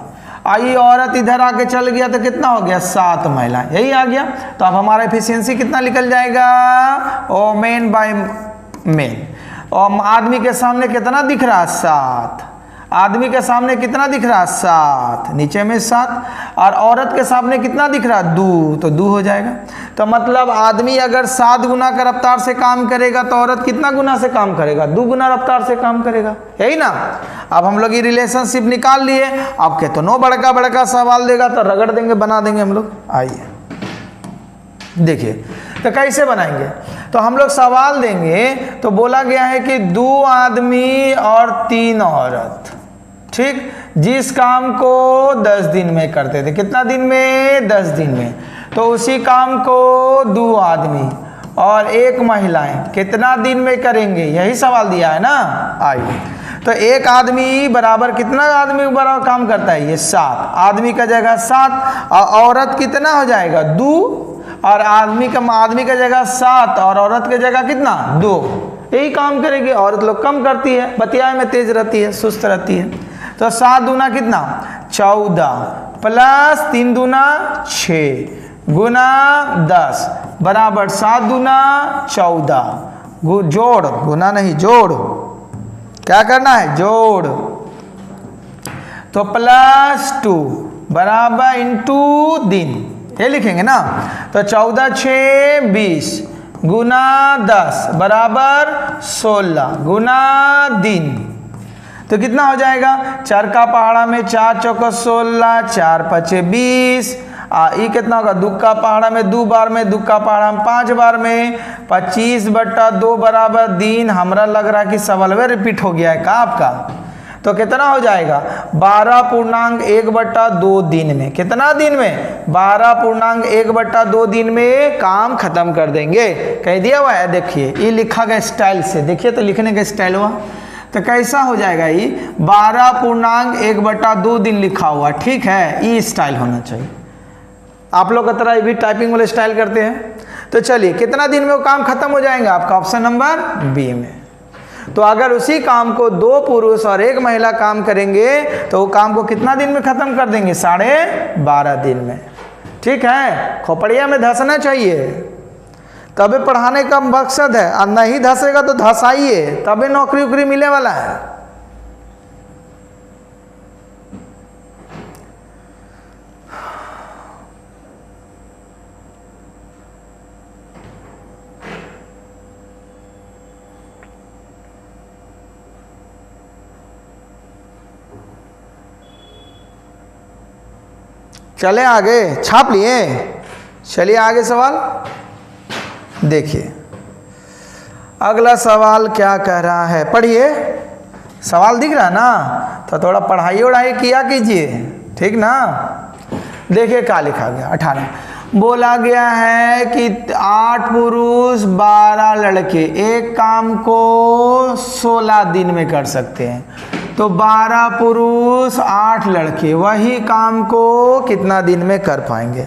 आई औरत इधर आके चल गया तो कितना हो गया 7 महिलाएं, यही आ गया। तो अब हमारा एफिशिएंसी कितना निकल जाएगा, वोमेन बाय मेन। और आदमी के सामने कितना दिख रहा है 7, आदमी के सामने कितना दिख रहा है 7, नीचे में 7, और औरत के सामने कितना दिख रहा है 2, तो 2 हो जाएगा। तो मतलब आदमी अगर 7 गुना का रफ्तार से काम करेगा तो औरत कितना गुना से काम करेगा, 2 गुना रफ्तार से काम करेगा, यही ना। अब हम लोग ये रिलेशनशिप निकाल लिए। अब के तो नो बड़का बड़का सवाल देगा तो रगड़ देंगे, बना देंगे हम लोग। आइए देखिए तो कैसे बनाएंगे। तो हम लोग सवाल देंगे तो बोला गया है कि 2 आदमी और 3 औरत, ठीक, जिस काम को 10 दिन में करते थे। कितना दिन में, 10 दिन में। तो उसी काम को 2 आदमी और 1 महिलाएं कितना दिन में करेंगे, यही सवाल दिया है ना। आइए तो 1 आदमी बराबर कितना आदमी बराबर काम करता है, ये 7, आदमी का जगह 7 और औरत कितना हो जाएगा 2, और आदमी का जगह 7 और औरत की जगह कितना 2, यही काम करेगी। औरत लोग कम करती है, बतियाए में तेज रहती है, सुस्त रहती है। तो 7 दूना कितना 14 प्लस 3 दूना 6 गुना 10 बराबर 7 दूना 14, जोड़, गुना नहीं जोड़, क्या करना है जोड़। तो प्लस 2 बराबर इंटू दिन, ये लिखेंगे ना। तो 14 6 20 गुना 10 बराबर 16 गुना दिन, तो कितना हो जाएगा 4 का पहाड़ा में 4 चौका 16, 4 पचे 20, ये कितना होगा 2 का पहाड़ा में 2 बार में, 2 का पहाड़ा में 5 बार में, 25/2 बराबर दिन। हमरा लग रहा है कि सवाल रिपीट हो गया है का आपका। तो कितना हो जाएगा 12.1/2 दिन में, कितना दिन में 12.1/2 दिन में काम खत्म कर देंगे। कह दिया हुआ है, देखिए ये लिखा गया स्टाइल से, देखिए तो लिखने का स्टाइल हुआ तो कैसा हो जाएगा, ये 12.1/2 दिन लिखा हुआ, ठीक है, ये स्टाइल होना चाहिए। आप लोग की तरह ये भी टाइपिंग वाले स्टाइल करते हैं। तो चलिए कितना दिन में वो काम खत्म हो जाएगा, आपका ऑप्शन नंबर बी में। तो अगर उसी काम को 2 पुरुष और 1 महिला काम करेंगे तो वो काम को कितना दिन में खत्म कर देंगे, 12.5 दिन में। ठीक है, खोपड़िया में धंसना चाहिए, तभी पढ़ाने का मकसद है, और नहीं धंसेगा तो धंसाइए, तभी नौकरी उकरी मिलने वाला है। चले आगे, छाप लिए, चलिए आगे सवाल देखिए। अगला सवाल क्या कह रहा है, पढ़िए, सवाल दिख रहा ना, तो थोड़ा पढ़ाई वढ़ाई किया कीजिए, ठीक ना। देखिए क्या लिखा गया, 18 बोला गया है कि 8 पुरुष 12 लड़के एक काम को 16 दिन में कर सकते हैं। तो 12 पुरुष 8 लड़के वही काम को कितना दिन में कर पाएंगे।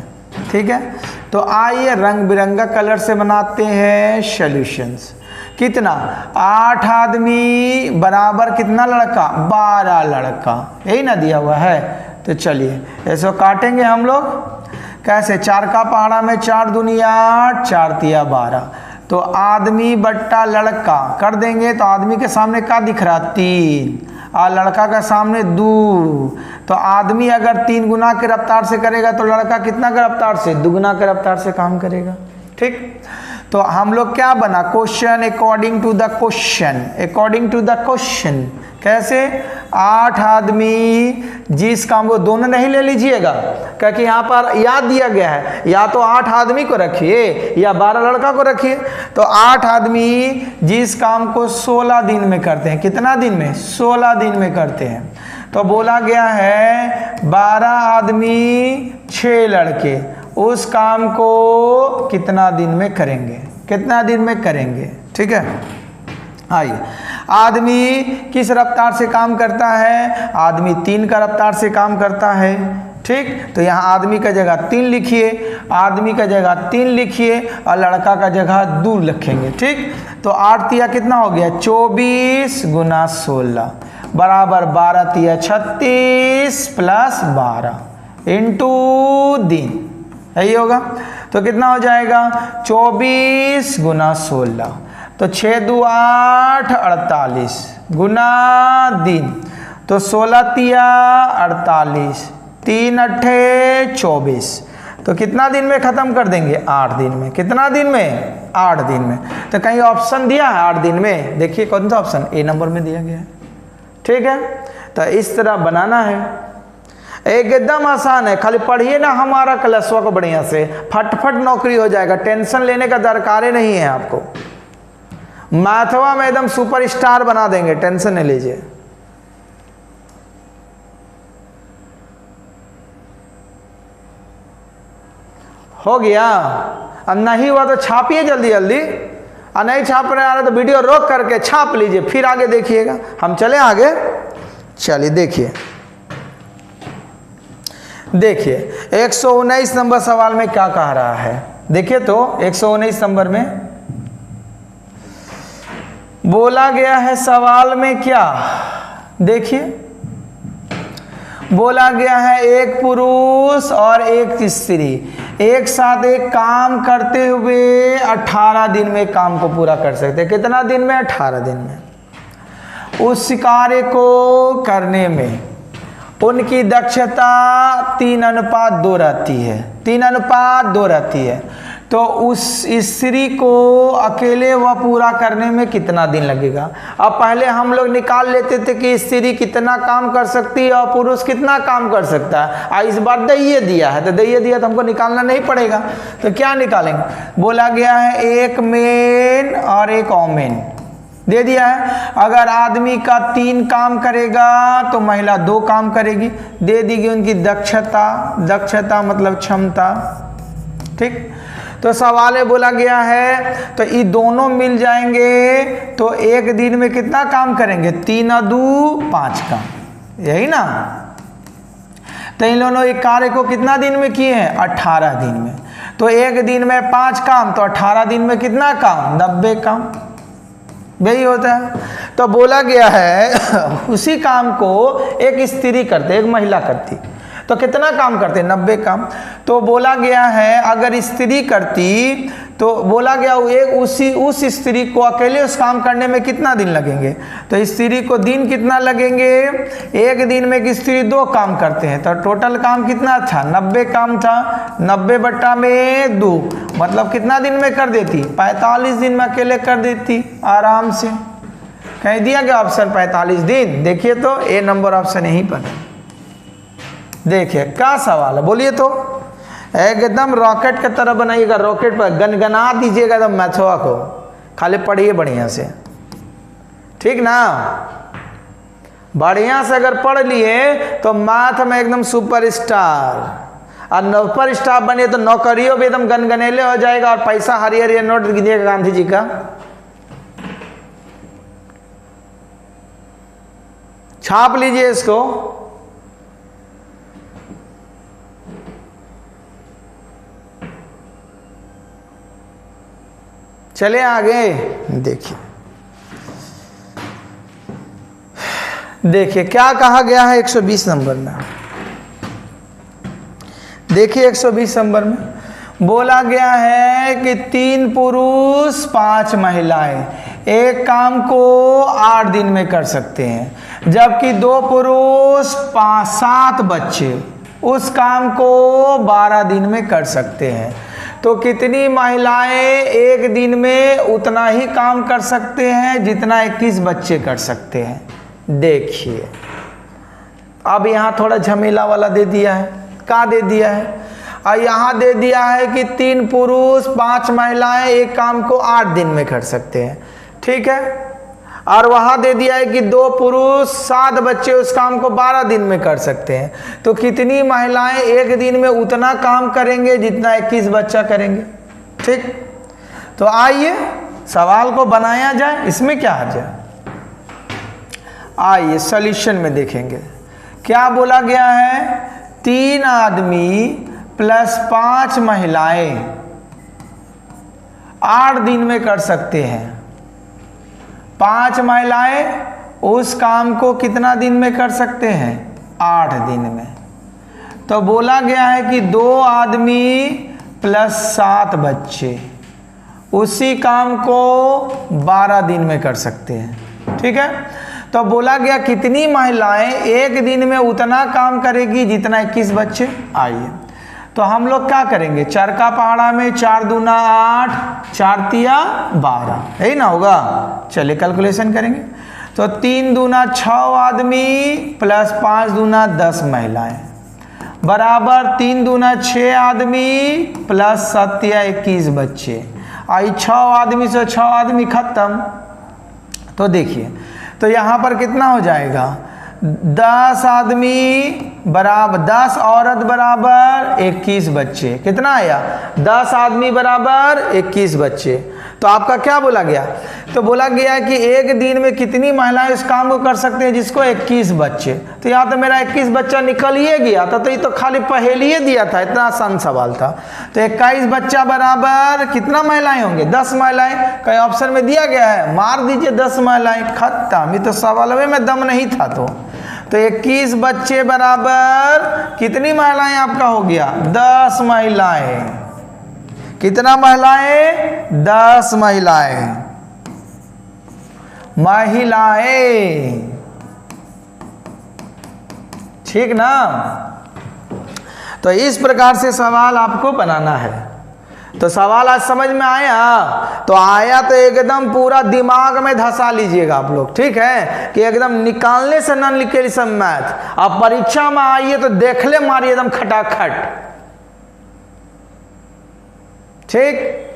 ठीक है, तो आइए रंग बिरंगा कलर से बनाते हैं सॉल्यूशंस। कितना 8 आदमी बराबर कितना लड़का 12 लड़का, यही ना दिया हुआ है। तो चलिए ऐसे काटेंगे हम लोग, कैसे 4 का पहाड़ा में 4 दूनिया 8, 4 तिया 12, तो आदमी बट्टा लड़का कर देंगे। तो आदमी के सामने क्या दिख रहा 3 और लड़का का सामने 2। तो आदमी अगर 3 गुना के रफ्तार से करेगा तो लड़का कितना के रफ्तार से 2 गुना के रफ्तार से काम करेगा। ठीक, तो हम लोग क्या बना question according to the question, according to the question कैसे 8 आदमी जिस काम को दोनों नहीं ले लीजिएगा, क्योंकि यहाँ पर याद दिया गया है, या तो 8 आदमी को रखिए या 12 लड़का को रखिए। तो 8 आदमी जिस काम को 16 दिन में करते हैं, कितना दिन में 16 दिन में करते हैं। तो बोला गया है 12 आदमी 6 लड़के उस काम को कितना दिन में करेंगे, कितना दिन में करेंगे। ठीक है, आइए आदमी किस रफ्तार से काम करता है? आदमी 3 का रफ्तार से काम करता है। ठीक, तो यहाँ आदमी का जगह 3 लिखिए, आदमी का जगह 3 लिखिए और लड़का का जगह 2 लिखेंगे। ठीक, तो 8 तिया कितना हो गया? 24 गुना 16 बराबर 12 तिया 36 प्लस 12 इंटू दिन, यही होगा। तो कितना हो जाएगा? 24 गुना 16, तो 6 दू 8 48 गुना दिन, तो 16 तिया 48, 3 अट्ठे 24, तो कितना दिन में ख़त्म कर देंगे? 8 दिन में। कितना दिन में? 8 दिन में। तो कहीं ऑप्शन दिया है 8 दिन में? देखिए कौन सा ऑप्शन? ए नंबर में दिया गया है। ठीक है, तो इस तरह बनाना है, एकदम आसान है। खाली पढ़िए ना हमारा क्लासवा को बढ़िया से, फटफट नौकरी हो जाएगा, टेंशन लेने का दरकार ही नहीं है आपको। मैथवा में एकदम सुपरस्टार बना देंगे, टेंशन नहीं लीजिए। हो गया? और नहीं हुआ तो छापिए जल्दी जल्दी, और नहीं छाप रहे आ रहे तो वीडियो रोक करके छाप लीजिए, फिर आगे देखिएगा। हम चले आगे, चलिए देखिए। देखिए 119 नंबर सवाल में क्या कह रहा है, देखिए तो 119 नंबर में बोला गया है सवाल में क्या, देखिए बोला गया है एक पुरुष और एक स्त्री एक साथ एक काम करते हुए 18 दिन में काम को पूरा कर सकते हैं। कितना दिन में? 18 दिन में। उस कार्य को करने में उनकी दक्षता 3:2 रहती है, 3:2 रहती है। तो उस स्त्री को अकेले वह पूरा करने में कितना दिन लगेगा? अब पहले हम लोग निकाल लेते थे कि स्त्री कितना काम कर सकती है और पुरुष कितना काम कर सकता है। इस बार दैये दिया है, तो दैये दिया तो हमको निकालना नहीं पड़ेगा। तो क्या निकालेंगे? बोला गया है एक मेन और एक वोमेन दे दिया है। अगर आदमी का 3 काम करेगा तो महिला 2 काम करेगी। दे दी गई उनकी दक्षता, दक्षता मतलब क्षमता। ठीक, तो सवाल में बोला गया है तो ये दोनों मिल जाएंगे तो एक दिन में कितना काम करेंगे? 3×2 5 काम, यही ना। तो इन दोनों एक कार्य को कितना दिन में किए हैं? 18 दिन में। तो एक दिन में 5 काम, तो 18 दिन में कितना काम? 90 काम, यही होता है। तो बोला गया है उसी काम को एक स्त्री करते, एक महिला करती, तो कितना काम करते? 90 काम। तो बोला गया है अगर स्त्री करती तो बोला गया उस स्त्री को अकेले उस काम करने में कितना दिन लगेंगे? तो स्त्री को दिन कितना लगेंगे? एक दिन में एक स्त्री 2 काम करते हैं, तो टोटल काम कितना था? 90 काम था। 90/2 मतलब कितना दिन में कर देती? 45 दिन में अकेले कर देती आराम से। कहीं दिया गया ऑप्शन 45 दिन? देखिए तो ए नंबर ऑप्शन यहीं पर है। देखिए क्या सवाल है, बोलिए तो। एकदम रॉकेट की तरह बनाइएगा, रॉकेट पर गनगना दीजिएगा एकदम मैथवा को, खाली पढ़िए बढ़िया से, ठीक ना। बढ़िया से अगर पढ़ लिए तो मैथ में एकदम सुपरस्टार, और सुपरस्टार बनिए तो नौकरियों भी एकदम गनगनेले हो जाएगा और पैसा हरियर नोट कीजिएगा गांधी जी का। छाप लीजिए इसको। चले आगे, देखिए देखिए क्या कहा गया है 120 नंबर में। देखिए 120 नंबर में बोला गया है कि 3 पुरुष 5 महिलाएं एक काम को 8 दिन में कर सकते हैं, जबकि 2 पुरुष 7 बच्चे उस काम को 12 दिन में कर सकते हैं। तो कितनी महिलाएं एक दिन में उतना ही काम कर सकते हैं जितना 21 बच्चे कर सकते हैं? देखिए अब यहाँ थोड़ा झमेला वाला दे दिया है। क्या दे दिया है? और यहाँ दे दिया है कि 3 पुरुष 5 महिलाएं एक काम को 8 दिन में कर सकते हैं, ठीक है। और वहाँ दे दिया है कि 2 पुरुष 7 बच्चे उस काम को 12 दिन में कर सकते हैं। तो कितनी महिलाएं एक दिन में उतना काम करेंगे जितना 21 बच्चा करेंगे, ठीक। तो आइए सवाल को बनाया जाए, इसमें क्या हर्ज है। आइए सॉल्यूशन में देखेंगे क्या बोला गया है। 3 आदमी प्लस 5 महिलाएं 8 दिन में कर सकते हैं। 5 महिलाएं उस काम को कितना दिन में कर सकते हैं? 8 दिन में। तो बोला गया है कि 2 आदमी प्लस 7 बच्चे उसी काम को 12 दिन में कर सकते हैं। ठीक है, तो बोला गया कितनी महिलाएं एक दिन में उतना काम करेगी जितना 21 बच्चे। आइए तो हम लोग क्या करेंगे, चरका पहाड़ा में 4 दूना 8, 4 तिया 12, यही ना होगा। चलिए कैलकुलेशन करेंगे तो 3 दूना 6 आदमी प्लस 5 दूना 10 महिलाएं बराबर 3 दूना 6 आदमी प्लस 7 या 21 बच्चे। आई 6 आदमी से 6 आदमी खत्म। तो देखिए तो यहाँ पर कितना हो जाएगा, 10 आदमी बराबर 10 औरत बराबर 21 बच्चे। कितना आया? 10 आदमी बराबर 21 बच्चे। तो आपका क्या बोला गया? तो बोला गया कि एक दिन में कितनी महिलाएं इस काम को कर सकते हैं जिसको 21 बच्चे। तो यहाँ तो मेरा 21 बच्चा निकल ही गया था। तो ये तो खाली पहेली ही दिया था, इतना आसान सवाल था। तो 21 बच्चा बराबर कितना महिलाएं होंगे? 10 महिलाएं। कई ऑप्शन में दिया गया है, मार दीजिए 10 महिलाएं, खत्म। ये तो सवाल में दम नहीं था। तो 21 बच्चे बराबर कितनी महिलाएं आपका हो गया? 10 महिलाएं। कितना महिलाएं? 10 महिलाएं। ठीक ना। तो इस प्रकार से सवाल आपको बनाना है। तो सवाल आज समझ में आया? तो आया तो एकदम पूरा दिमाग में धंसा लीजिएगा आप लोग। ठीक है कि एकदम निकालने से न निकले सब मैथ। आप परीक्षा में आइए तो देख ले मारिए एकदम खटाखट। ठीक,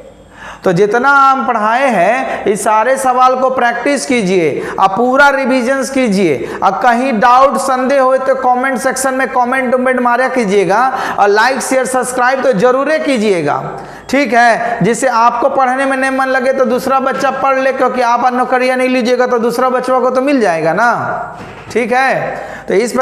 तो जितना हम पढ़ाए हैं इस सारे सवाल को प्रैक्टिस कीजिए, आप पूरा रिवीजन कीजिए। और कहीं डाउट संदेह हो तो कमेंट सेक्शन में कमेंट मारा कीजिएगा। और लाइक शेयर सब्सक्राइब तो जरूर कीजिएगा। ठीक है, जिससे आपको पढ़ने में नहीं मन लगे तो दूसरा बच्चा पढ़ ले, क्योंकि आप नौकरियां नहीं लीजिएगा तो दूसरा बच्चों को तो मिल जाएगा ना। ठीक है, तो इस प्रकार